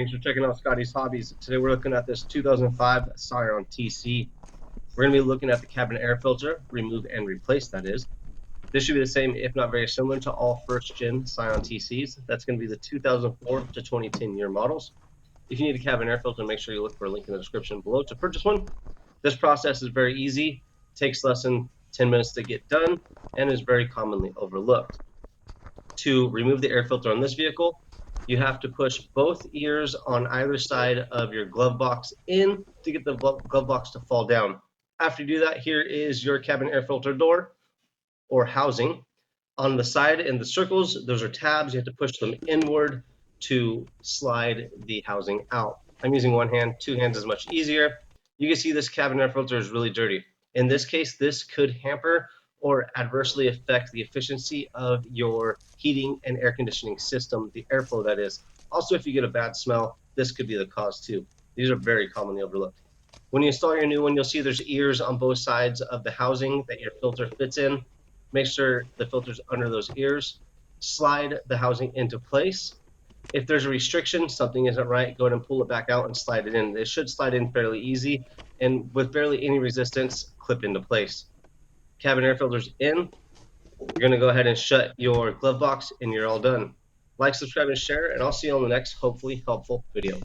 Thanks for checking out Scotties Hobbies. Today we're looking at this 2005 Scion TC. We're going to be looking at the cabin air filter, remove and replace that is. This should be the same, if not very similar to all first gen Scion TCs. That's going to be the 2004 to 2010 year models. If you need a cabin air filter, make sure you look for a link in the description below to purchase one. This process is very easy, takes less than 10 minutes to get done, and is very commonly overlooked. To remove the air filter on this vehicle, you have to push both ears on either side of your glove box in to get the glove box to fall down. After you do that, here is your cabin air filter door or housing. On the side in the circles, those are tabs. You have to push them inward to slide the housing out. I'm using one hand, two hands is much easier. You can see this cabin air filter is really dirty. In this case, this could hamper or adversely affect the efficiency of your heating and air conditioning system, the airflow that is. Also, if you get a bad smell, this could be the cause too. These are very commonly overlooked. When you install your new one, you'll see there's ears on both sides of the housing that your filter fits in. Make sure the filter's under those ears. Slide the housing into place. If there's a restriction, something isn't right, go ahead and pull it back out and slide it in. It should slide in fairly easy, and with barely any resistance, clip into place. Cabin air filter's in. You're going to go ahead and shut your glove box, and you're all done. Like, subscribe, and share, and I'll see you on the next hopefully helpful video.